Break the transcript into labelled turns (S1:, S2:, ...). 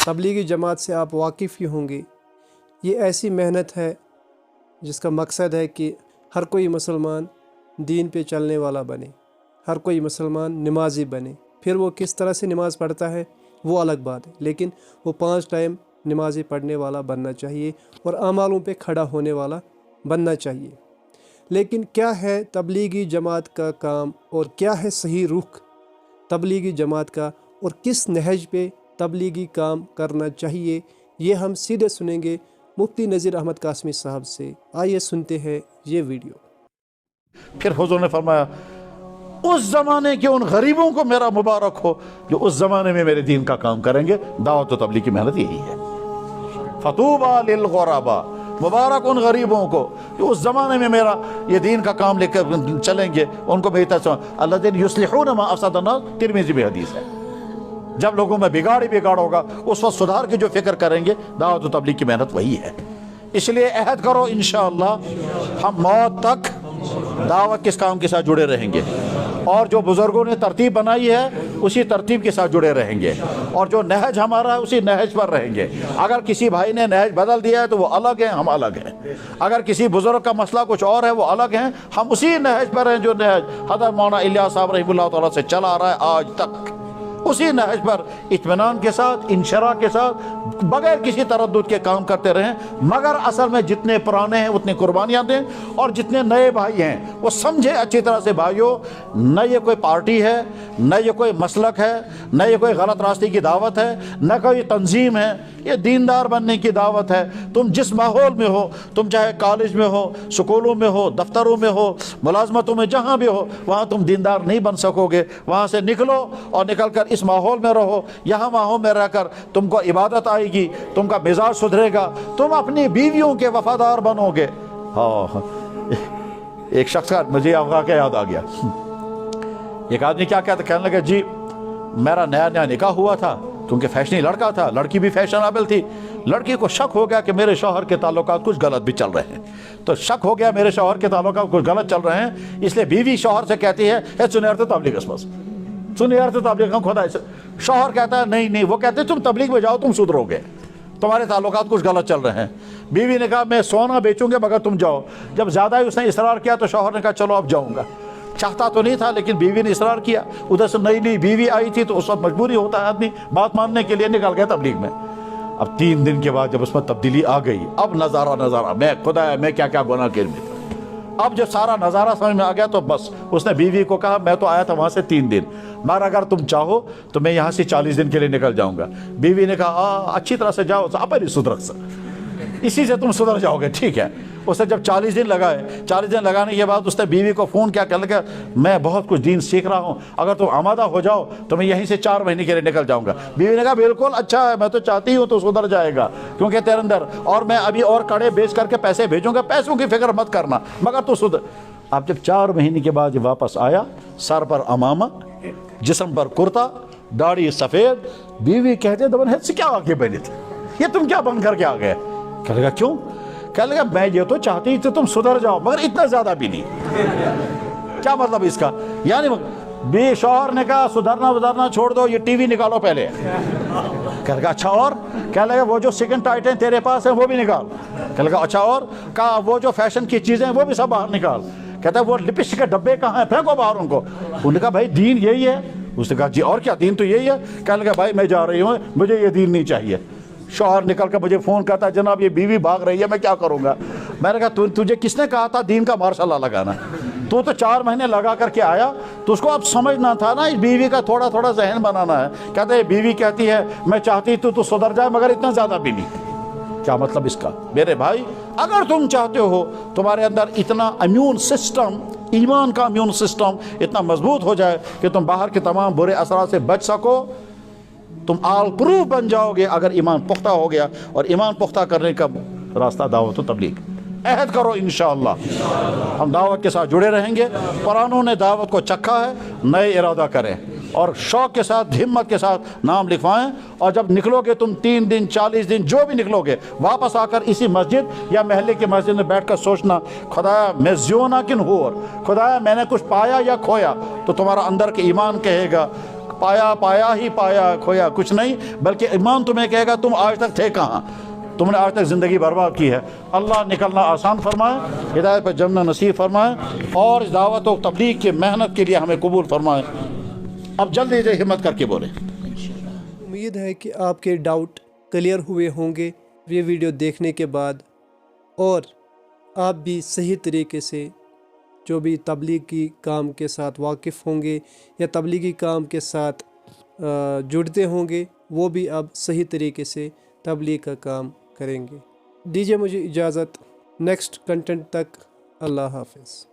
S1: तबलीगी जमात से आप वाकिफ़ ही होंगे। ये ऐसी मेहनत है जिसका मकसद है कि हर कोई मुसलमान दीन पे चलने वाला बने, हर कोई मुसलमान नमाजी बने। फिर वो किस तरह से नमाज़ पढ़ता है वो अलग बात है, लेकिन वो 5 टाइम नमाज़ी पढ़ने वाला बनना चाहिए और अमालों पे खड़ा होने वाला बनना चाहिए। लेकिन क्या है तबलीगी जमात का काम और क्या है सही रुख तबलीगी जमात का और किस नहज पे तबलीगी काम करना चाहिए, ये हम सीधे सुनेंगे मुफ्ती नज़ीर अहमद कासमी साहब से। आइए सुनते हैं ये वीडियो।
S2: फिर हुजूर ने फरमाया, उस ज़माने के उन गरीबों को मेरा मुबारक हो जो उस ज़माने में मेरे दीन का काम करेंगे। दावत व तबलीग की मेहनत यही है। फतूबा लिल गुरबा, मुबारक उन गरीबों को जो उस ज़माने में मेरा ये दीन का काम लेकर चलेंगे। उनको बेहतर अल्लज़ीना युस्लिहूना मा अफ़सदना, तिरमिज़ी में हदीस है। जब लोगों में बिगाड़ ही बिगाड़ होगा उस वक्त सुधार की जो फिक्र करेंगे, दावत व तबलीग की मेहनत वही है। इसलिए अहद करो इंशाअल्लाह हम मौत तक दावत किस काम के साथ जुड़े रहेंगे और जो बुजुर्गों ने तरतीब बनाई है उसी तरतीब के साथ जुड़े रहेंगे और जो नहज हमारा है उसी नहज पर रहेंगे। अगर किसी भाई ने नहज बदल दिया है तो वो अलग है, हम अलग हैं। अगर किसी बुजुर्ग का मसला कुछ और है वो अलग हैं, हम उसी नहज पर हैं जो नहज हज़रत मौलाना इलियास साहब रहमतुल्लाह तआला से चला आ रहा है आज तक। उसी नहज पर इत्मीनान के साथ, इंशरा के साथ, बगैर किसी तरद्दुद के काम करते रहें। मगर असल में जितने पुराने हैं उतनी कुर्बानियाँ दें और जितने नए भाई हैं वो समझे अच्छी तरह से, भाइयों न ये कोई पार्टी है, न ये कोई मसलक है, न ये कोई गलत रास्ते की दावत है, न कोई तंजीम है। ये दीनदार बनने की दावत है। तुम जिस माहौल में हो, तुम चाहे कॉलेज में हो, स्कूलों में हो, दफ्तरों में हो, मुलाजमतों में, जहाँ भी हो, वहाँ तुम दीनदार नहीं बन सकोगे। वहाँ से निकलो और निकल कर इस माहौल में रहो। यहाँ माहौल में रहकर तुमको इबादत आएगी, तुमका मिजाज सुधरेगा, तुम अपनी बीवियों के वफादार बनोगे। हाँ, एक शख्स का मुझे वाक़या याद आ गया। एक आदमी क्या कहता, कहने लगे जी मेरा नया नया निकाह हुआ था, क्योंकि फैशनी लड़का था, लड़की भी फैशनेबल थी। लड़की को शक हो गया कि मेरे शौहर के ताल्लुकात कुछ गलत भी चल रहे हैं। तो शक हो गया मेरे शौहर के ताल्लुकात कुछ गलत चल रहे हैं, इसलिए बीवी शौहर से कहती है सुनियर तो तबलीग सुनियर तो तबलीग खुदा। शौहर कहता है नहीं नहीं, वो कहते हैं तुम तबलीग में जाओ, तुम सुधरोगे, तुम्हारे ताल्लुकात कुछ गलत चल रहे हैं। बीवी ने कहा मैं सोना बेचूंगे मगर तुम जाओ। जब ज़्यादा ही उसने इसरार किया तो शौहर ने कहा चलो अब जाऊँगा। चाहता तो नहीं था लेकिन बीवी ने इसरार किया। उधर से नई नई बीवी आई थी तो उस वक्त मजबूरी होता है आदमी बात मानने के लिए, निकल गया तबलीग में। अब 3 दिन के बाद जब उसमें तब्दीली आ गई, अब नज़ारा मैं खुदा है मैं क्या क्या गुनाह किए में। अब जब सारा नज़ारा समझ में आ गया तो बस उसने बीवी को कहा मैं तो आया था वहाँ से 3 दिन, मगर अगर तुम चाहो तो मैं यहाँ से 40 दिन के लिए निकल जाऊँगा। बीवी ने कहा अच्छी तरह से जाओ, अपन सुधर इसी से तुम सुधर जाओगे, ठीक है। उसने जब 40 दिन लगाए, 40 दिन लगाने के बाद उसने बीवी को फ़ोन किया, कहने लगा मैं बहुत कुछ दीन सीख रहा हूँ, अगर तुम आमादा हो जाओ तो मैं यहीं से 4 महीने के लिए निकल जाऊँगा। बीवी ने कहा बिल्कुल अच्छा है, मैं तो चाहती हूँ तो सुधर जाएगा क्योंकि तेरे अंदर, और मैं अभी और कड़े बेच करके पैसे भेजूँगा, पैसों की फिक्र मत करना, मगर तू सुधर। अब जब 4 महीने के बाद जब वापस आया, सर पर अमामा, जिस्म पर कुर्ता, दाढ़ी सफ़ेद, बीवी कहते दबन से क्या आगे बने थे, ये तुम क्या बन करके आ गए? कह लगा क्यों? कह लगा मैं ये तो चाहती थी तुम सुधर जाओ मगर इतना ज्यादा भी नहीं। क्या मतलब इसका? यानी बे शौहर ने कहा सुधरना छोड़ दो, ये टीवी निकालो पहले। कह लगा अच्छा और? कह लगा वो जो सेकंड आइटम तेरे पास है वो भी निकाल। कह लगा अच्छा और? कहा वो जो फैशन की चीजें हैं वो भी सब बाहर निकाल। कहता है वो लिपस्टिक के डब्बे कहाँ हैं, फेंको बाहर उनको। उन्होंने कहा भाई दीन यही है। उसने कहा जी और क्या, दीन तो यही है। कह लगा भाई मैं जा रही हूँ, मुझे ये दीन नहीं चाहिए। शौहर निकल कर मुझे फ़ोन करता है जनाब ये बीवी भाग रही है, मैं क्या करूँगा? मैंने कहा तुझे किसने कहा था दीन का मार्शल लगाना? तू तो 4 महीने लगा करके आया, तो उसको अब समझना था ना, इस बीवी का थोड़ा थोड़ा जहन बनाना है। कहते हैं बीवी कहती है मैं चाहती तू सुधर जाए मगर इतना ज़्यादा भी नहीं। क्या मतलब इसका? मेरे भाई अगर तुम चाहते हो तुम्हारे अंदर इतना इम्यून सिस्टम, ईमान का इम्यून सिस्टम इतना मजबूत हो जाए कि तुम बाहर के तमाम बुरे असरात से बच सको, तुम आल प्रूफ बन जाओगे अगर ईमान पुख्ता हो गया। और ईमान पुख्ता करने का रास्ता दावत व तबलीग। अहद करो इंशाअल्लाह हम दावत के साथ जुड़े रहेंगे। कुरानों ने दावत को चखा है, नए इरादा करें और शौक़ के साथ, हिम्मत के साथ नाम लिखवाएं। और जब निकलोगे तुम 3 दिन 40 दिन जो भी निकलोगे, वापस आकर इसी मस्जिद या महल्ले की मस्जिद में बैठकर सोचना खुदाया मैं ज़ियोना किन हो, खुदाया मैंने कुछ पाया या खोया, तो तुम्हारा अंदर के ईमान कहेगा पाया ही पाया, खोया कुछ नहीं, बल्कि ईमान तुम्हें कहेगा तुम आज तक थे कहाँ, तुमने आज तक ज़िंदगी बर्बाद की है। अल्लाह निकलना आसान फरमाए, हिदायत पर जमना नसीब फरमाए, और इस दावत और तबलीग की मेहनत के लिए हमें कबूल फरमाए। अब जल्दी से हिम्मत करके बोले।
S1: उम्मीद है कि आपके डाउट क्लियर हुए होंगे ये वीडियो देखने के बाद, और आप भी सही तरीके से जो भी तबलीगी काम के साथ वाकिफ़ होंगे या तबलीगी काम के साथ जुड़ते होंगे, वो भी अब सही तरीके से तबलीग का काम करेंगे। दीजिए मुझे इजाज़त, नेक्स्ट कंटेंट तक अल्लाह हाफ़िज़।